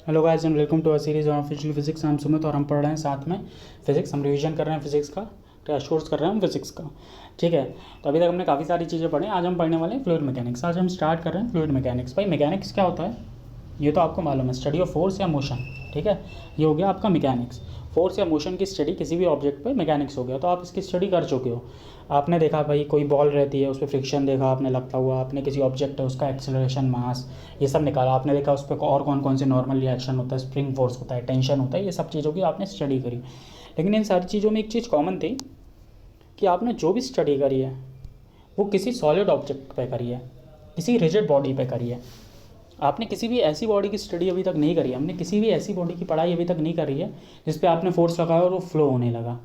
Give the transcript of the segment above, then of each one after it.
Hello guys and welcome to a series on official physics. हम सुमित और हम पढ़ रहे हैं साथ में फिजिक्स। हम रिवीजन कर रहे हैं फिजिक्स का, क्रैश कोर्स कर रहे हैं हम फिजिक्स का। ठीक है, तो अभी तक हमने काफ़ी सारी चीज़ें पढ़ी। आज हम पढ़ने वाले हैं फ्लूइड मैकेनिक्स। आज हम स्टार्ट कर रहे हैं फ्लूइड मैकेनिक्स। भाई मैकेनिक्स क्या होता है ये तो आपको मालूम है, स्टडी ऑफ फोर्स या मोशन। ठीक है, ये हो गया आपका मैकेनिक्स। फोर्स या मोशन की स्टडी किसी भी ऑब्जेक्ट पे मैकेनिक्स हो गया। तो आप इसकी स्टडी कर चुके हो। आपने देखा भाई कोई बॉल रहती है, उस पर फ्रिक्शन देखा आपने लगता हुआ, आपने किसी ऑब्जेक्ट है उसका एक्सेलरेशन, मास, ये सब निकाला। आपने देखा उस पर और कौन कौन से नॉर्मल रिएक्शन होता है, स्प्रिंग फोर्स होता है, टेंशन होता है, ये सब चीज़ों की आपने स्टडी करी। लेकिन इन सारी चीज़ों में एक चीज़ कॉमन थी कि आपने जो भी स्टडी करी है वो किसी सॉलिड ऑब्जेक्ट पे करी है, किसी रिजिड बॉडी पे करी है। आपने किसी भी ऐसी बॉडी की स्टडी अभी तक नहीं करी है, हमने किसी भी ऐसी बॉडी की पढ़ाई अभी तक नहीं करी है जिस पे आपने फोर्स लगाया और वो फ्लो होने लगा।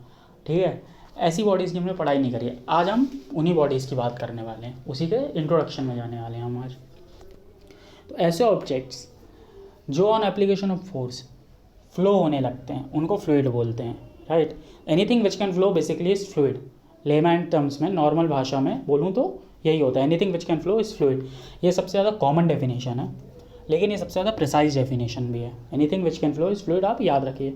ठीक है, ऐसी बॉडीज़ की हमने पढ़ाई नहीं करी है। आज हम उन्हीं बॉडीज़ की बात करने वाले हैं, उसी के इंट्रोडक्शन में जाने वाले हैं हम आज। तो ऐसे ऑब्जेक्ट्स जो on application of force flow होने लगते हैं उनको फ्लूइड बोलते हैं। Right, anything which can flow basically is fluid. Layman terms में, नॉर्मल भाषा में बोलूँ तो यही होता है, anything which can flow is fluid. ये सबसे ज़्यादा कॉमन डेफिनेशन है, लेकिन ये सबसे ज़्यादा प्रिसाइज डेफिनेशन भी है। Anything which can flow is fluid, आप याद रखिए।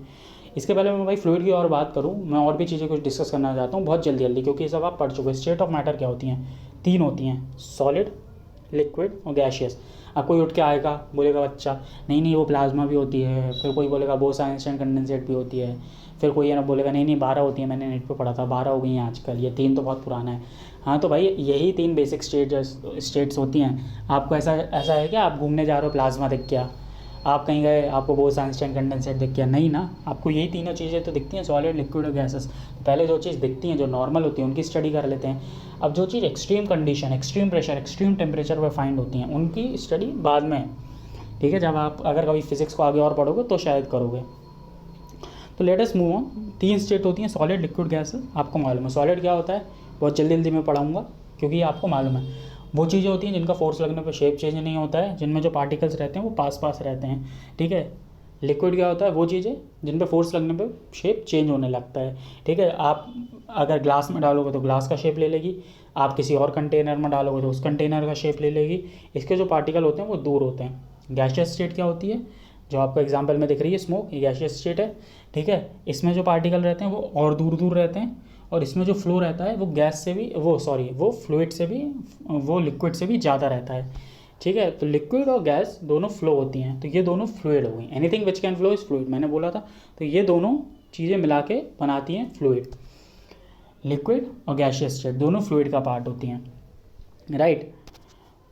इसके पहले मैं भाई फ्लूइड की और बात करूँ, मैं और भी चीज़ें कुछ डिस्कस करना चाहता हूँ बहुत जल्दी जल्दी, क्योंकि ये सब आप पढ़ चुके हैं। स्टेट ऑफ मैटर क्या होती हैं? तीन होती हैं, सॉलिड, लिक्विड और गैशियस। अब कोई उठ के आएगा बोलेगा बच्चा नहीं नहीं वो प्लाज्मा भी होती है, फिर कोई बोलेगा बोस-आइंस्टाइन कंडेंसेट भी होती है, फिर कोई है ना बोलेगा नहीं नहीं 12 होती है, मैंने नेट पे पढ़ा था 12 हो गई हैं आजकल, ये तीन तो बहुत पुराना है। हाँ तो भाई यही तीन बेसिक स्टेट्स होती हैं। आपको ऐसा ऐसा है कि आप घूमने जा रहे हो, प्लाज्मा दिख गया, आप कहीं गए आपको बोस-आइंस्टाइन कंडेंसेट दिख गया, नहीं ना, आपको यही तीनों चीज़ें तो दिखती हैं, सॉलिड, लिक्विड और गैसेस। पहले जो चीज़ दिखती हैं, जो नॉर्मल होती हैं, उनकी स्टडी कर लेते हैं। अब जो चीज़ extreme condition, extreme pressure, extreme temperature पर फाइंड होती हैं, उनकी स्टडी बाद में है। ठीक है, जब आप अगर कभी फिजिक्स को आगे और पढ़ोगे तो शायद करोगे। तो लेट अस मूव ऑन। तीन स्टेट होती हैं, सॉलिड, लिक्विड, गैसेस। आपको मालूम है सॉलिड क्या होता है, बहुत जल्दी जल्दी मैं पढ़ाऊँगा क्योंकि ये आपको मालूम है। वो चीज़ें होती हैं जिनका फोर्स लगने पर शेप चेंज नहीं होता है, जिनमें जो पार्टिकल्स रहते हैं वो पास पास रहते हैं। ठीक है, लिक्विड क्या होता है, वो चीज़ें जिन पे फोर्स लगने पे शेप चेंज होने लगता है। ठीक है, आप अगर ग्लास में डालोगे तो ग्लास का शेप ले लेगी, आप किसी और कंटेनर में डालोगे तो उस कंटेनर का शेप ले लेगी। इसके जो पार्टिकल होते हैं वो दूर होते हैं। गैसियस स्टेट क्या होती है, जो आपको एग्जाम्पल में दिख रही है स्मोक, ये गैसियस स्टेट है। ठीक है, इसमें जो पार्टिकल रहते हैं वो और दूर दूर रहते हैं, और इसमें जो फ्लो रहता है वो गैस से भी वो फ्लूइड से भी, वो लिक्विड से भी ज़्यादा रहता है। ठीक है, तो लिक्विड और गैस दोनों फ्लो होती हैं, तो ये दोनों फ्लूइड हो गई। Anything which can flow is fluid, मैंने बोला था। तो ये दोनों चीज़ें मिला के बनाती हैं फ्लूइड। लिक्विड और गैसियस स्टेट दोनों फ्लूइड का पार्ट होती हैं। राइट,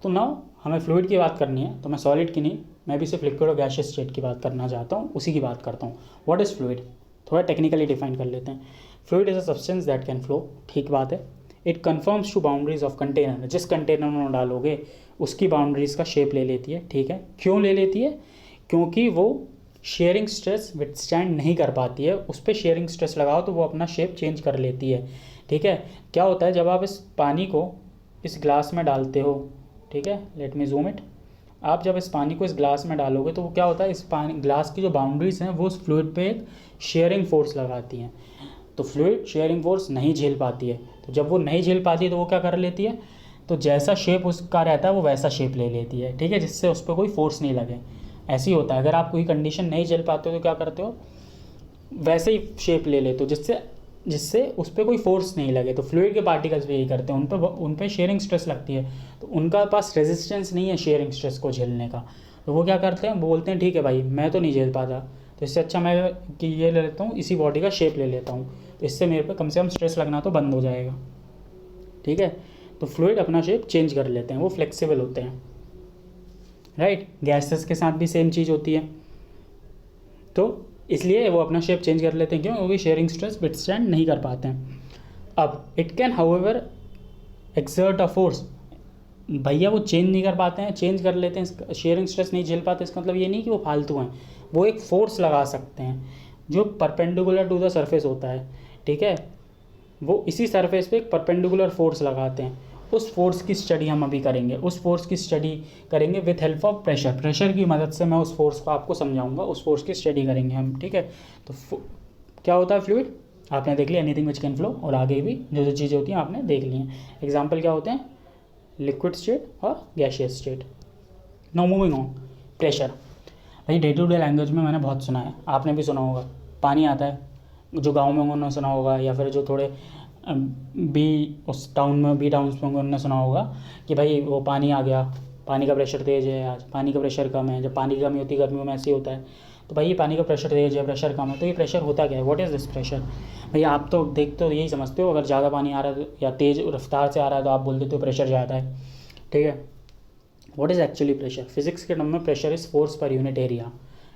तो नाउ हमें फ्लूइड की बात करनी है, तो मैं सॉलिड की नहीं, मैं भी सिर्फ लिक्विड और गैसियस स्टेट की बात करना चाहता हूँ, उसी की बात करता हूँ। व्हाट इज़ फ्लूइड, थोड़ा टेक्निकली डिफाइन कर लेते हैं। Fluid is a substance that can flow, ठीक बात है। It conforms to boundaries of container, जिस कंटेनर में डालोगे उसकी बाउंड्रीज का शेप ले लेती है। ठीक है, क्यों ले लेती है? क्योंकि वो शेयरिंग स्ट्रेस विथस्टैंड नहीं कर पाती है, उस पर शेयरिंग स्ट्रेस लगाओ तो वो अपना शेप चेंज कर लेती है। ठीक है, क्या होता है जब आप इस पानी को इस ग्लास में डालते हो, ठीक है, लेट मी जूम इट, आप जब इस पानी को इस ग्लास में डालोगे तो वो क्या होता है, इस पानी ग्लास की जो बाउंड्रीज हैं वो उस फ्लूइड पे एक शेयरिंग फोर्स लगाती हैं। तो फ्लूइड शेयरिंग फोर्स नहीं झेल पाती है, तो जब वो नहीं झेल पाती है तो वो क्या कर लेती है, तो जैसा शेप उसका रहता है वो वैसा शेप ले लेती है। ठीक है, जिससे उस पर कोई फोर्स नहीं लगे। ऐसे ही होता है, अगर आप कोई कंडीशन नहीं झेल पाते हो तो क्या करते हो, वैसे ही शेप ले लेते हो जिससे जिससे उस पर कोई फोर्स नहीं लगे। तो फ्लूइड के पार्टिकल्स भी यही करते हैं, उन पर शेयरिंग स्ट्रेस लगती है, तो उनका पास रेजिस्टेंस नहीं है शेयरिंग स्ट्रेस को झेलने का। तो वो क्या करते हैं, बोलते हैं ठीक है भाई मैं तो नहीं झेल पाता, तो इससे अच्छा मैं कि ये ले लेता हूँ, इसी बॉडी का शेप ले लेता हूँ, तो इससे मेरे पे कम से कम स्ट्रेस लगना तो बंद हो जाएगा। ठीक है, तो फ्लूइड अपना शेप चेंज कर लेते हैं, वो फ्लेक्सिबल होते हैं। राइट, गैसेस के साथ भी सेम चीज़ होती है, तो इसलिए वो अपना शेप चेंज कर लेते हैं। क्यों? क्योंकि शेयरिंग स्ट्रेस विथस्टैंड नहीं कर पाते हैं। अब it can however exert a force, भैया वो चेंज नहीं कर पाते हैं, चेंज कर लेते हैं, शेयरिंग स्ट्रेस नहीं झेल पाते, इसका मतलब ये नहीं कि वो फालतू हैं, वो एक फोर्स लगा सकते हैं जो परपेंडिकुलर टू द सरफेस होता है। ठीक है, वो इसी सरफेस पे एक परपेंडिकुलर फोर्स लगाते हैं, उस फोर्स की स्टडी हम अभी करेंगे। उस फोर्स की स्टडी करेंगे with help of pressure, pressure की मदद से मैं उस फोर्स को आपको समझाऊंगा, उस फोर्स की स्टडी करेंगे हम। ठीक है, तो क्या होता है फ्लूइड, आपने देख लिया, एनीथिंग विच कैन फ्लो, और आगे भी जो जो चीज़ें होती हैं आपने देख ली हैं। एग्जाम्पल क्या होते हैं, लिक्विड स्टेट और gaseous state. Now moving on, pressure. भाई डे टू डे लैंग्वेज में मैंने बहुत सुना है, आपने भी सुना होगा, पानी आता है, जो गाँव में होंगे उन्होंने सुना होगा, या फिर जो थोड़े उस टाउन में बी टाउन्स में होंगे उन्होंने सुना होगा कि भाई वो पानी आ गया, पानी का प्रेशर तेज़ है, आज पानी का प्रेशर कम है। जब पानी की कमी होती है गर्मियों में ऐसे ही होता है। तो भाई ये पानी का प्रेशर तेज़ है, प्रेशर कम है, तो ये प्रेशर होता क्या है, व्हाट इज़ दिस प्रेशर। भाई आप तो देखते हो, यही समझते हो, अगर ज़्यादा पानी आ रहा है या तेज़ रफ्तार से आ रहा है तो आप बोल देते हो प्रेशर ज़्यादा है, ठीक है। What is actually pressure, physics के टर्म में pressure is force per unit area,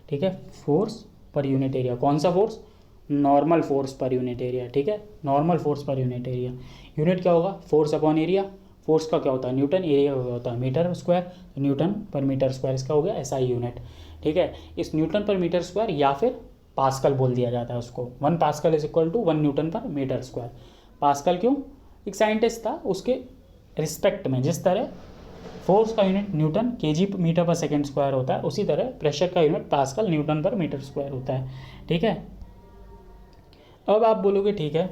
ठीक है, फोर्स पर यूनिट एरिया। कौन सा force, normal force per unit area, ठीक है, normal force per unit area. Unit क्या होगा, फोर्स अपॉन एरिया। फोर्स का क्या होता है न्यूटन, एरिया का क्या होता है metre square, Newton per metre square, इसका हो गया एसआई यूनिट, ठीक है। इस न्यूटन पर मीटर स्क्वायर या फिर पास्कल बोल दिया जाता है उसको, 1 pascal is equal to 1 newton per metre square. Pascal क्यों, एक साइंटिस्ट था, उसके रिस्पेक्ट में जिस तरह फोर्स का यूनिट न्यूटन केजी मीटर पर सेकेंड स्क्वायर होता है, उसी तरह प्रेशर का unit pascal Newton per metre square होता है, ठीक है। अब आप बोलोगे ठीक है,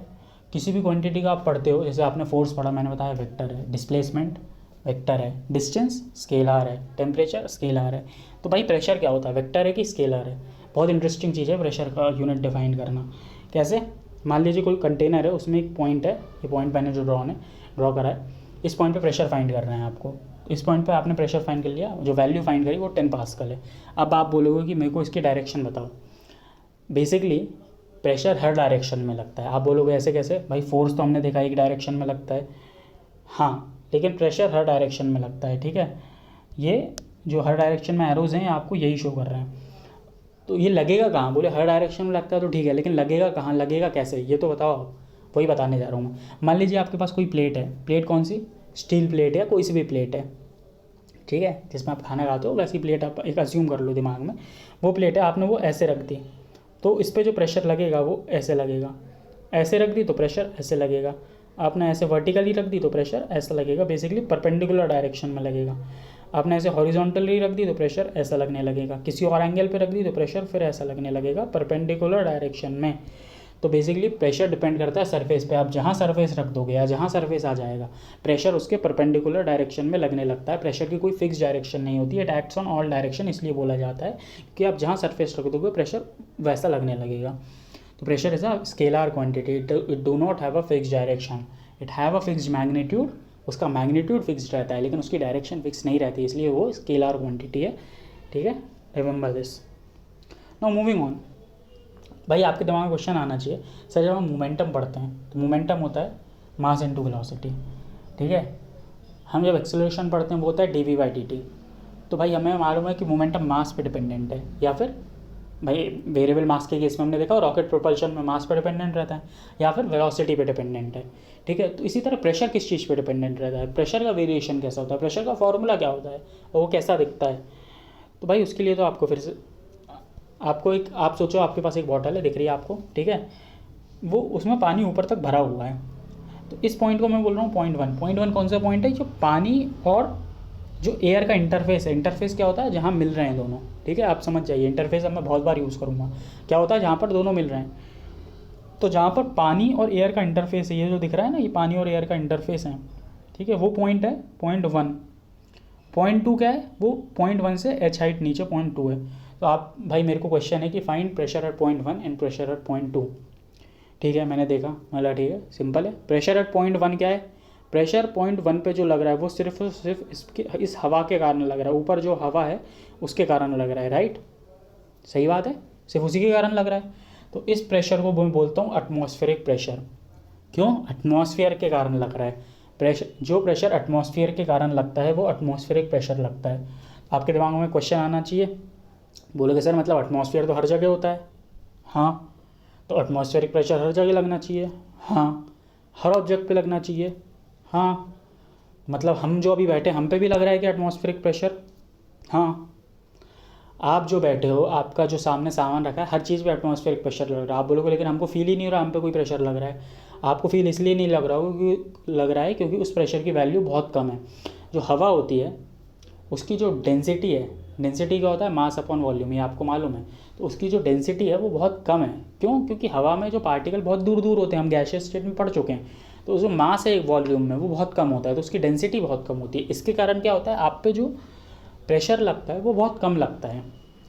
किसी भी क्वांटिटी का आप पढ़ते हो, जैसे आपने फोर्स पढ़ा, मैंने बताया वेक्टर है, डिस्प्लेसमेंट वेक्टर है, डिस्टेंस स्केलर है, टेम्परेचर स्केलर है। तो भाई प्रेशर क्या होता है, वेक्टर है कि स्केलर है। बहुत इंटरेस्टिंग चीज़ है प्रेशर का यूनिट डिफाइन करना। कैसे, मान लीजिए कोई कंटेनर है, उसमें एक पॉइंट है, ये पॉइंट मैंने जो ड्रॉ करा है, इस पॉइंट पे प्रेशर फाइंड करना है आपको। इस पॉइंट पे आपने प्रेशर फाइंड कर लिया, जो वैल्यू फाइंड करी वो 10 पास्कल है। अब आप बोलोगे कि मेरे को इसकी डायरेक्शन बताओ। बेसिकली प्रेशर हर डायरेक्शन में लगता है। आप बोलोगे ऐसे कैसे, भाई फोर्स तो हमने देखा एक डायरेक्शन में लगता है, हाँ, लेकिन प्रेशर हर डायरेक्शन में लगता है, ठीक है। ये जो हर डायरेक्शन में एरोज हैं आपको यही शो कर रहे हैं। तो ये लगेगा कहाँ, बोले हर डायरेक्शन में लगता है तो ठीक है, लेकिन लगेगा कहाँ, लगेगा कैसे, ये तो बताओ आप। वही बताने जा रहा हूँ मैं। मान लीजिए आपके पास कोई प्लेट है, प्लेट कौन सी, स्टील प्लेट है, कोई सी भी प्लेट है, ठीक है, जिसमें आप खाना खाते हो, वैसी प्लेट आप एक अज्यूम कर लो दिमाग में, वो प्लेट है, आपने वो ऐसे रख दी, तो इस पर जो प्रेशर लगेगा वो ऐसे लगेगा। ऐसे रख दी तो प्रेशर ऐसे लगेगा। आपने ऐसे वर्टिकली रख दी तो प्रेशर ऐसा लगेगा, बेसिकली परपेंडिकुलर डायरेक्शन में लगेगा। आपने ऐसे हॉरिजॉन्टली रख दी तो प्रेशर ऐसा लगने लगेगा। किसी और एंगल पे रख दी तो प्रेशर फिर ऐसा लगने लगेगा, परपेंडिकुलर डायरेक्शन में। तो बेसिकली प्रेशर डिपेंड करता है सरफेस पे। आप जहाँ सरफेस रख दोगे या जहाँ सरफेस आ जाएगा, प्रेशर उसके परपेंडिकुलर डायरेक्शन में लगने लगता है। प्रेशर की कोई फिक्स डायरेक्शन नहीं होती है, it acts on all direction, इसलिए बोला जाता है कि आप जहाँ सरफेस रख दोगे प्रेशर वैसा लगने लगेगा। तो pressure is a scalar quantity, it do not have a fix direction, it have a fix magnitude. उसका मैग्नीट्यूड फिक्स रहता है लेकिन उसकी डायरेक्शन फिक्स नहीं रहती, इसलिए वो स्केलर क्वांटिटी है, ठीक है। Remember this. Now moving on. भाई आपके दिमाग में क्वेश्चन आना चाहिए, सर जब हम मोमेंटम पढ़ते हैं तो मोमेंटम होता है मास इनटू वेलोसिटी, ठीक है। हम जब एक्सेलरेशन पढ़ते हैं वो होता है dv/dt। तो भाई हमें मालूम है कि मोमेंटम मास पे डिपेंडेंट है, या फिर भाई वेरिएबल मास के केस में हमने देखा रॉकेट प्रोपल्शन में मास पे डिपेंडेंट रहता है, या फिर वेलोसिटी पे डिपेंडेंट है, ठीक है। तो इसी तरह प्रेशर किस चीज़ पे डिपेंडेंट रहता है, प्रेशर का वेरिएशन कैसा होता है, प्रेशर का फॉर्मूला क्या होता है, और वो कैसा दिखता है। तो भाई उसके लिए तो आपको फिर से आप सोचो आपके पास एक बॉटल है, दिख रही है आपको, ठीक है, वो उसमें पानी ऊपर तक भरा हुआ है। तो इस पॉइंट को मैं बोल रहा हूँ पॉइंट वन कौन सा पॉइंट है, जो पानी और जो एयर का इंटरफेस है। इंटरफेस क्या होता है, जहाँ मिल रहे हैं दोनों, ठीक है, आप समझ जाइए। इंटरफेस अब मैं बहुत बार यूज़ करूँगा, क्या होता है जहाँ पर दोनों मिल रहे हैं। तो जहाँ पर पानी और एयर का इंटरफेस है, ये जो दिख रहा है ना, ये पानी और एयर का इंटरफेस है, ठीक है, वो पॉइंट है पॉइंट 1। पॉइंट 2 क्या है, वो पॉइंट 1 से h हाइट नीचे पॉइंट 2 है। तो आप भाई मेरे को क्वेश्चन है कि find pressure at point 1 and pressure at point 2, ठीक है, मैंने देखा, मतलब ठीक है, सिंपल है। प्रेशर एट पॉइंट 1 क्या है, प्रेशर पॉइंट 1 पे जो लग रहा है वो सिर्फ इस हवा के कारण लग रहा है, ऊपर जो हवा है उसके कारण लग रहा है, राइट, सही बात है, सिर्फ उसी के कारण लग रहा है। तो इस प्रेशर को मैं बोलता हूँ एटमॉस्फेरिक प्रेशर। क्यों, एटमॉस्फेयर के कारण लग रहा है प्रेशर। जो प्रेशर एटमॉस्फेयर के कारण लगता है वो एटमॉस्फेरिक प्रेशर लगता है। आपके दिमाग में क्वेश्चन आना चाहिए, बोलोगे सर मतलब एटमॉस्फेयर तो हर जगह होता है, हाँ, तो एटमॉस्फेरिक प्रेशर हर जगह लगना चाहिए, हाँ, हर ऑब्जेक्ट पे लगना चाहिए, हाँ, मतलब हम जो अभी बैठे हम पे भी लग रहा है कि एटमॉस्फेरिक प्रेशर, हाँ, आप जो बैठे हो, आपका जो सामने सामान रखा है, हर चीज़ पे एटमॉस्फेरिक प्रेशर लग रहा है। आप बोलोगे लेकिन हमको फील ही नहीं हो रहा हम पे कोई प्रेशर लग रहा है। आपको फील इसलिए नहीं लग रहा है क्योंकि उस प्रेशर की वैल्यू बहुत कम है। जो हवा होती है उसकी जो डेंसिटी है, डेंसिटी क्या होता है, मास अपॉन वॉल्यूम, ये आपको मालूम है। तो उसकी जो डेंसिटी है वो बहुत कम है। क्यों, क्योंकि हवा में जो पार्टिकल बहुत दूर दूर होते हैं, हम गैसियस स्टेट में पढ़ चुके हैं, तो जो मास है एक वॉल्यूम में वो बहुत कम होता है, तो उसकी डेंसिटी बहुत कम होती है। इसके कारण क्या होता है, आप पे जो प्रेशर लगता है वो बहुत कम लगता है,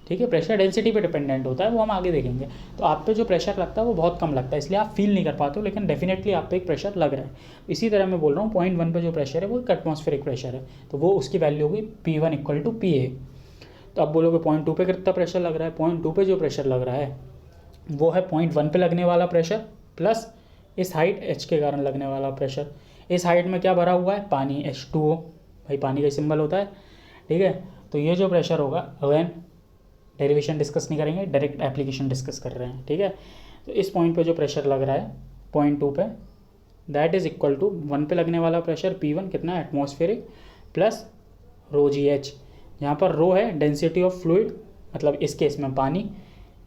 ठीक है। प्रेशर डेंसिटी पे डिपेंडेंट होता है, वो हम आगे देखेंगे। तो आप पे जो प्रेशर लगता है वो बहुत कम लगता है, इसलिए आप फील नहीं कर पाते हो, लेकिन डेफिनेटली आप पे एक प्रेशर लग रहा है। इसी तरह मैं बोल रहा हूँ 0.1 पे जो प्रेशर है वो एक एटमॉस्फेरिक प्रेशर है, तो वो उसकी वैल्यू होगी P1 = PA। तो आप बोलोगे 0.2 पे कितना प्रेशर लग रहा है। 0.2 पे जो प्रेशर लग रहा है वो है 0.1 पे लगने वाला प्रेशर प्लस इस हाइट h के कारण लगने वाला प्रेशर। इस हाइट में क्या भरा हुआ है, पानी, H2O, भाई पानी का सिंबल होता है, ठीक है। तो ये जो प्रेशर होगा, अगेन डेरिवेशन डिस्कस नहीं करेंगे, डायरेक्ट एप्लीकेशन डिस्कस कर रहे हैं, ठीक है। तो इस पॉइंट पे जो प्रेशर लग रहा है 0.2 पे, दैट इज़ इक्वल टू 1 पे लगने वाला प्रेशर P1 कितना, एटमॉस्फेरिक, प्लस ρgh, जहाँ पर रो है डेंसिटी ऑफ फ्लूइड, मतलब इस केस में पानी,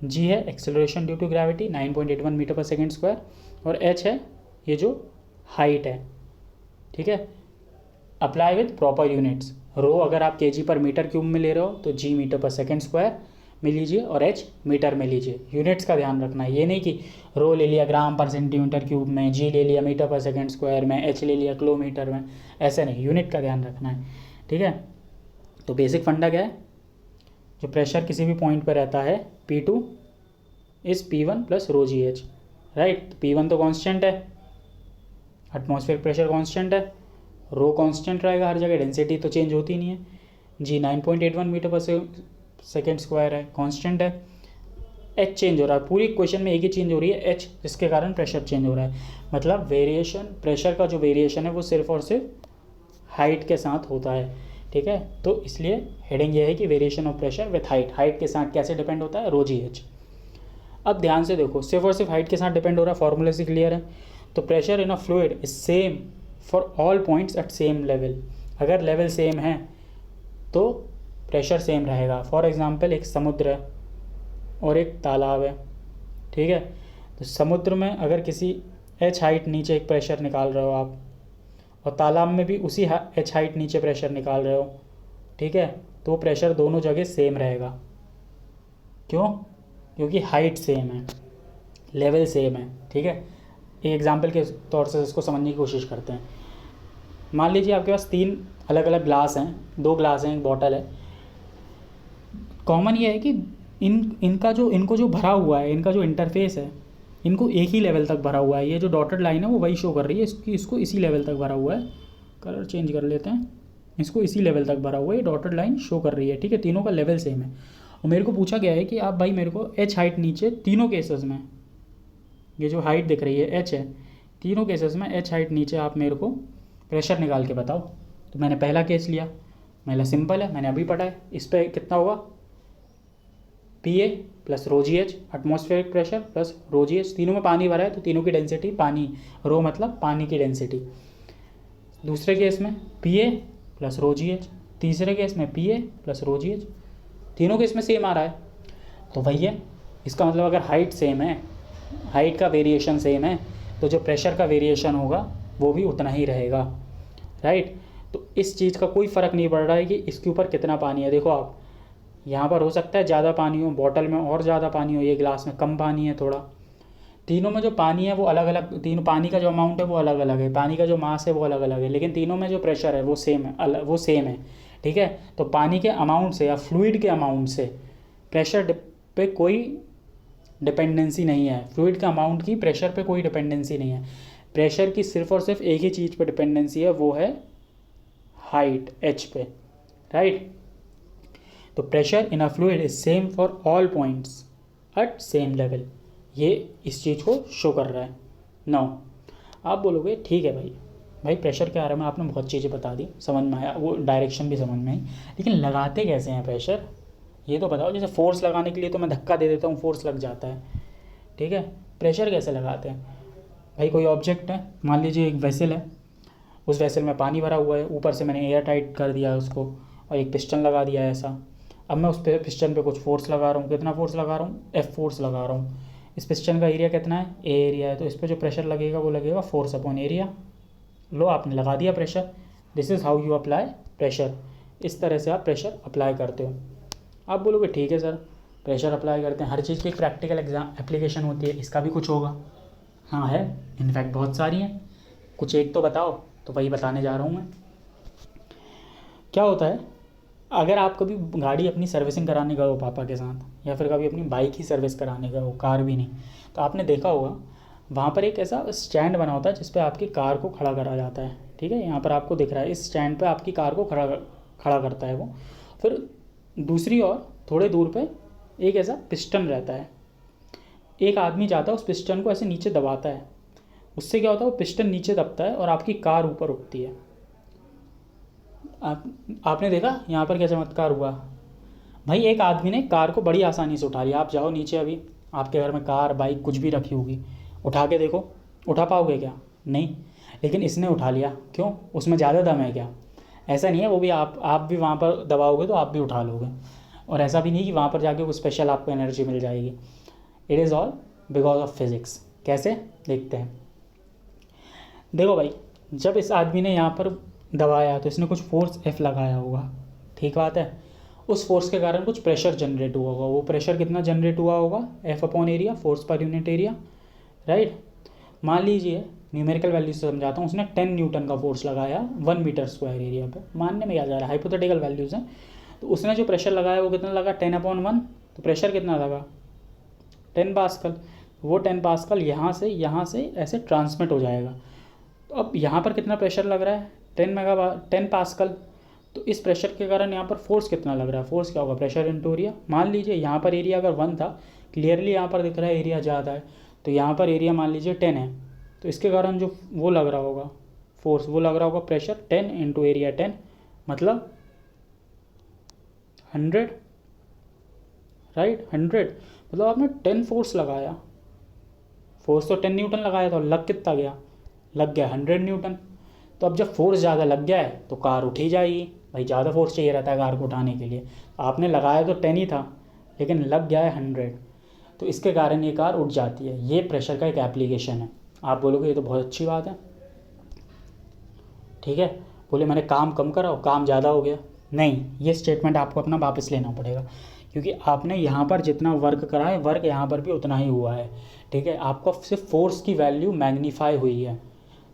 g है acceleration due to gravity 9.81 metre पर सेकेंड स्क्वायर, और h है ये जो हाइट है, ठीक है। Apply with proper units. Rho अगर आप kg पर मीटर क्यूब में ले रहे हो तो g मीटर पर सेकेंड स्क्वायर में लीजिए और h मीटर में लीजिए। यूनिट्स का ध्यान रखना है, ये नहीं कि रो ले लिया ग्राम पर सेंटीमीटर क्यूब में, g ले लिया मीटर पर सेकेंड स्क्वायर में, h ले लिया किलोमीटर में, ऐसे नहीं, यूनिट का ध्यान रखना है, ठीक है। तो बेसिक फंडा क्या है, जो प्रेशर किसी भी पॉइंट पर रहता है P2 is P1 plus ρgh, right. P1 तो कांस्टेंट है, एटमॉस्फेरिक प्रेशर कांस्टेंट है, रो कांस्टेंट रहेगा हर जगह, डेंसिटी तो चेंज होती नहीं है, जी 9.81 मीटर पर सेकेंड स्क्वायर है, कांस्टेंट है, एच चेंज हो रहा है, पूरी इक्वेशन में एक ही चेंज हो रही है, एच, जिसके कारण प्रेशर चेंज हो रहा है। मतलब वेरिएशन, प्रेशर का जो वेरिएशन है वो सिर्फ और सिर्फ हाइट के साथ होता है, ठीक है। तो इसलिए हेडिंग ये है कि variation of pressure with height, height के साथ कैसे डिपेंड होता है, ρgh। अब ध्यान से देखो, सिर्फ और सिर्फ हाइट के साथ डिपेंड हो रहा है, फॉर्मूले से क्लियर है। तो pressure in a fluid is same for all points at same level. अगर लेवल सेम है तो प्रेशर सेम रहेगा। फॉर एग्जांपल एक समुद्र है और एक तालाब है, ठीक है। तो समुद्र में अगर किसी h हाइट नीचे एक प्रेशर निकाल रहे हो आप, और तालाब में भी उसी h हाइट नीचे प्रेशर निकाल रहे हो, ठीक है, तो प्रेशर दोनों जगह सेम रहेगा। क्यों? क्योंकि हाइट सेम है, लेवल सेम है, ठीक है। एक एग्जांपल के तौर से इसको समझने की कोशिश करते हैं। मान लीजिए आपके पास 3 अलग अलग ग्लास हैं, 2 ग्लास हैं, एक बॉटल है। कॉमन ये है कि इनको जो भरा हुआ है, इनका जो इंटरफेस है, इनको एक ही लेवल तक भरा हुआ है। ये जो डॉटेड लाइन है वो वही शो कर रही है, इसको इसी लेवल तक भरा हुआ है। कलर चेंज कर लेते हैं, इसको इसी लेवल तक भरा हुआ है, ये डॉटेड लाइन शो कर रही है, ठीक है। तीनों का लेवल सेम है। और मेरे को पूछा गया है कि आप भाई मेरे को h हाइट नीचे तीनों केसेस में, ये जो हाइट दिख रही है h है, तीनों केसेस में h हाइट नीचे आप मेरे को प्रेशर निकाल के बताओ। तो मैंने पहला केस लिया, पहला सिंपल है, मैंने अभी पढ़ा है। इस पर कितना होगा, PA plus ρgh, atmospheric pressure plus ρgh, तीनों में पानी भरा है तो तीनों की डेंसिटी पानी, रो मतलब पानी की डेंसिटी। दूसरे केस में PA प्लस ρgh, तीसरे केस में PA प्लस ρgh, तीनों केस में सेम आ रहा है। तो वही है, इसका मतलब अगर हाइट सेम है, हाइट का वेरिएशन सेम है, तो जो प्रेशर का वेरिएशन होगा वो भी उतना ही रहेगा, राइट। तो इस चीज़ का कोई फ़र्क नहीं पड़ रहा है कि इसके ऊपर कितना पानी है। देखो आप, यहाँ पर हो सकता है ज़्यादा पानी हो, बॉटल में और ज़्यादा पानी हो, ये गिलास में कम पानी है थोड़ा। तीनों में जो पानी है वो अलग अलग, तीनों पानी का जो अमाउंट है वो अलग अलग है, पानी का जो मास है वो अलग अलग है, लेकिन तीनों में जो प्रेशर है वो सेम है, वो सेम है, ठीक है। तो पानी के अमाउंट से या फ्लूइड के अमाउंट से प्रेशर पे कोई डिपेंडेंसी नहीं है, फ्लूइड का अमाउंट की प्रेशर पे कोई डिपेंडेंसी नहीं है। प्रेशर की सिर्फ और सिर्फ एक ही चीज़ पे डिपेंडेंसी है, वो है हाइट h पे, राइट। तो pressure in a fluid is same for all points at same level, ये इस चीज़ को शो कर रहा है। नाउ आप बोलोगे ठीक है भाई प्रेशर के बारे में आपने बहुत चीज़ें बता दी, समझ में आया, वो डायरेक्शन भी समझ में आई, लेकिन लगाते कैसे हैं प्रेशर, ये तो बताओ। जैसे फोर्स लगाने के लिए तो मैं धक्का दे देता हूँ, फोर्स लग जाता है, ठीक है। प्रेशर कैसे लगाते हैं भाई? कोई ऑब्जेक्ट है, मान लीजिए एक वेसल है, उस वेसल में पानी भरा हुआ है, ऊपर से मैंने एयर टाइट कर दिया उसको और एक पिस्टन लगा दिया है ऐसा। अब मैं उस पर पिस्टन पे कुछ फोर्स लगा रहा हूँ, कितना फोर्स लगा रहा हूँ, F फोर्स लगा रहा हूँ। इस पिस्टन का एरिया कितना है, A एरिया है, तो इस पर जो प्रेशर लगेगा वो लगेगा फोर्स अपॉन एरिया। लो आपने लगा दिया pressure, this is how you apply pressure. इस तरह से आप प्रेशर अप्लाई करते हो। आप बोलोगे ठीक है सर, प्रेशर अप्लाई करते हैं, हर चीज़ की एक प्रैक्टिकल एप्लीकेशन होती है, इसका भी कुछ होगा। हाँ है, इनफैक्ट बहुत सारी हैं, कुछ एक तो बताओ, तो वही बताने जा रहा हूँ मैं। क्या होता है, अगर आप कभी गाड़ी अपनी सर्विसिंग कराने गए हो पापा के साथ, या फिर कभी अपनी बाइक ही सर्विस कराने गए हो, कार भी नहीं, तो आपने देखा होगा वहाँ पर एक ऐसा स्टैंड बना होता है जिस पे आपकी कार को खड़ा करा जाता है। ठीक है, यहाँ पर आपको दिख रहा है, इस स्टैंड पे आपकी कार को खड़ा करता है वो। फिर दूसरी ओर थोड़े दूर पे एक ऐसा पिस्टन रहता है, एक आदमी जाता है उस पिस्टन को ऐसे नीचे दबाता है, उससे क्या होता है वो पिस्टन नीचे दबता है और आपकी कार ऊपर उठती है। आपने देखा यहाँ पर क्या चमत्कार हुआ भाई, एक आदमी ने कार को बड़ी आसानी से उठा लिया। आप जाओ नीचे, अभी आपके घर में कार बाइक कुछ भी रखी होगी, उठा के देखो, उठा पाओगे क्या? नहीं। लेकिन इसने उठा लिया, क्यों? उसमें ज़्यादा दम है क्या? ऐसा नहीं है, वो भी आप भी वहाँ पर दबाओगे तो आप भी उठा लोगे। और ऐसा भी नहीं कि वहाँ पर जाके कुछ स्पेशल आपको एनर्जी मिल जाएगी। It is all because of physics. कैसे? देखते हैं। देखो भाई, जब इस आदमी ने यहाँ पर दबाया तो इसने कुछ फोर्स F लगाया होगा, ठीक बात है। उस फोर्स के कारण कुछ प्रेशर जनरेट हुआ होगा। वो प्रेशर कितना जनरेट हुआ होगा? F upon area, force per unit area, right. मान लीजिए न्यूमेरिकल वैल्यू से समझाता हूँ, उसने 10 न्यूटन का फोर्स लगाया 1 मीटर स्क्वायर एरिया पे। मानने में क्या जा रहा है, हाइपोथेटिकल वैल्यूज़ हैं। तो उसने जो प्रेशर लगाया वो कितना लगा? 10/1। तो प्रेशर कितना लगा? 10 पास्कल। वो 10 पास्कल यहाँ से ऐसे ट्रांसमिट हो जाएगा। तो अब यहाँ पर कितना प्रेशर लग रहा है? 10 पास्कल। तो इस प्रेशर के कारण यहाँ पर फोर्स कितना लग रहा है? फोर्स क्या होगा? Pressure into area. मान लीजिए यहाँ पर एरिया अगर 1 था, क्लियरली यहाँ पर दिख रहा है एरिया ज़्यादा है, तो यहाँ पर एरिया मान लीजिए 10 है, तो इसके कारण जो वो लग रहा होगा फोर्स, वो लग रहा होगा प्रेशर 10 इंटू एरिया 10, मतलब 100, राइट। 100 मतलब आपने 10 फोर्स लगाया। फोर्स तो 10 न्यूटन लगाया था, लग कितना गया? लग गया 100 न्यूटन। तो अब जब फोर्स ज़्यादा लग गया है तो कार उठी जाएगी भाई, ज़्यादा फोर्स चाहिए रहता है कार को उठाने के लिए। आपने लगाया तो 10 ही था, लेकिन लग गया है 100, तो इसके कारण ये कार उठ जाती है। ये प्रेशर का एक एप्लीकेशन है। आप बोलोगे ये तो बहुत अच्छी बात है, ठीक है। बोले मैंने काम कम करा और काम ज़्यादा हो गया। नहीं, ये स्टेटमेंट आपको अपना वापस लेना पड़ेगा, क्योंकि आपने यहाँ पर जितना वर्क करा है, वर्क यहाँ पर भी उतना ही हुआ है, ठीक है। आपको सिर्फ फोर्स की वैल्यू मैग्नीफाई हुई है,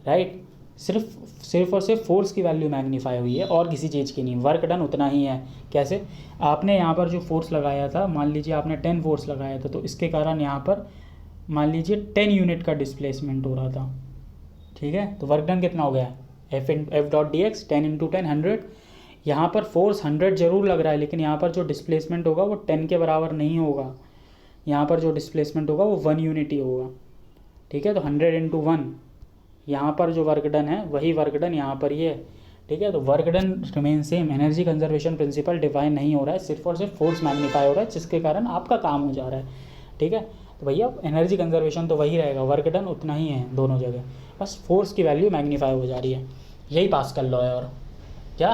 राइट। सिर्फ और सिर्फ फोर्स की वैल्यू मैग्नीफाई हुई है और किसी चीज़ की नहीं। वर्क डन उतना ही है। कैसे? आपने यहाँ पर जो फोर्स लगाया था, मान लीजिए आपने 10 फोर्स लगाया था, तो इसके कारण यहाँ पर मान लीजिए 10 यूनिट का डिस्प्लेसमेंट हो रहा था, ठीक है। तो वर्क डन कितना हो गया? F dot D x 10 into 10 100। यहाँ पर फोर्स 100 जरूर लग रहा है, लेकिन यहाँ पर जो डिस्प्लेसमेंट होगा वो 10 के बराबर नहीं होगा। यहाँ पर जो डिस्प्लेसमेंट होगा वो 1 यूनिट ही होगा, ठीक है। तो 100 इंटू 1, यहाँ पर जो वर्क डन है वही वर्क डन यहाँ पर ही है, ठीक है। तो work done remain same. Energy conservation principle define नहीं हो रहा है, सिर्फ और सिर्फ फोर्स मैग्नीफाई हो रहा है, जिसके कारण आपका काम हो जा रहा है, ठीक है। तो भैया एनर्जी कंजर्वेशन तो वही रहेगा, वर्क डन उतना ही है दोनों जगह, बस फोर्स की वैल्यू मैग्नीफाई हो जा रही है। यही पास्कल लॉ है। और क्या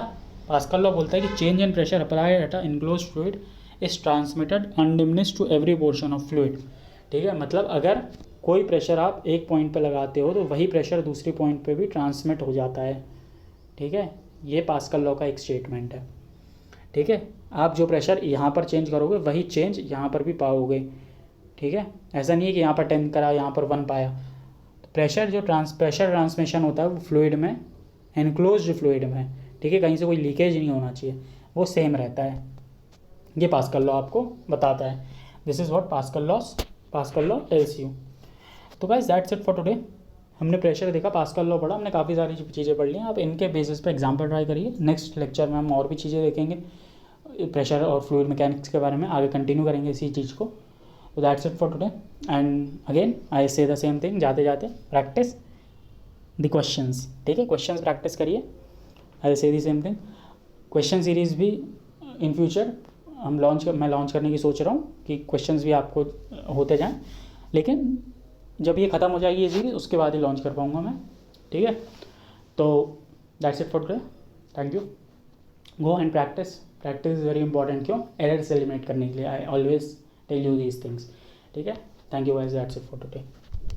पास्कल लॉ बोलता है कि change in pressure applied at a enclosed fluid is transmitted undiminished to every portion of fluid, ठीक है। मतलब अगर कोई प्रेशर आप एक पॉइंट पे लगाते हो तो वही प्रेशर दूसरी पॉइंट पे भी ट्रांसमिट हो जाता है, ठीक है। ये पास्कल लॉ का एक स्टेटमेंट है, ठीक है। आप जो प्रेशर यहाँ पर चेंज करोगे वही चेंज यहाँ पर भी पाओगे, ठीक है। ऐसा नहीं है कि यहाँ पर 10 करा यहाँ पर 1 पाया। तो प्रेशर जो प्रेशर ट्रांसमिशन होता है वो फ्लूइड में, एनक्लोज्ड फ्लूइड में, ठीक है, कहीं से कोई लीकेज नहीं होना चाहिए, वो सेम रहता है। ये पास्कल लॉ आपको बताता है। This is what Pascal law tells you. तो guys that's it for today. हमने प्रेशर देखा, पास्कल लॉ पढ़ा, हमने काफ़ी सारी चीज़ें पढ़ ली हैं। आप इनके बेसिस पे एग्जाम्पल ट्राई करिए। नेक्स्ट लेक्चर में हम और भी चीज़ें देखेंगे प्रेशर और फ्लूइड मैकेनिक्स के बारे में, आगे कंटिन्यू करेंगे इसी चीज़ को। तो that's it for today and again I से द सेम थिंग, जाते जाते प्रैक्टिस द क्वेश्चंस, ठीक है। क्वेश्चंस प्रैक्टिस करिए। आई से the same thing. Question series भी इन फ्यूचर मैं लॉन्च करने की सोच रहा हूँ कि क्वेश्चंस भी आपको होते जाएं, लेकिन जब ये ख़त्म हो जाएगी ये सीरीज़ उसके बाद ही लॉन्च कर पाऊँगा मैं, ठीक है। तो that's it for today, thank you. Go and practice is very important. क्यों? एरर्स एलिमिनेट करने के लिए। I always tell you these things, ठीक है। Thank you guys, that's it for today.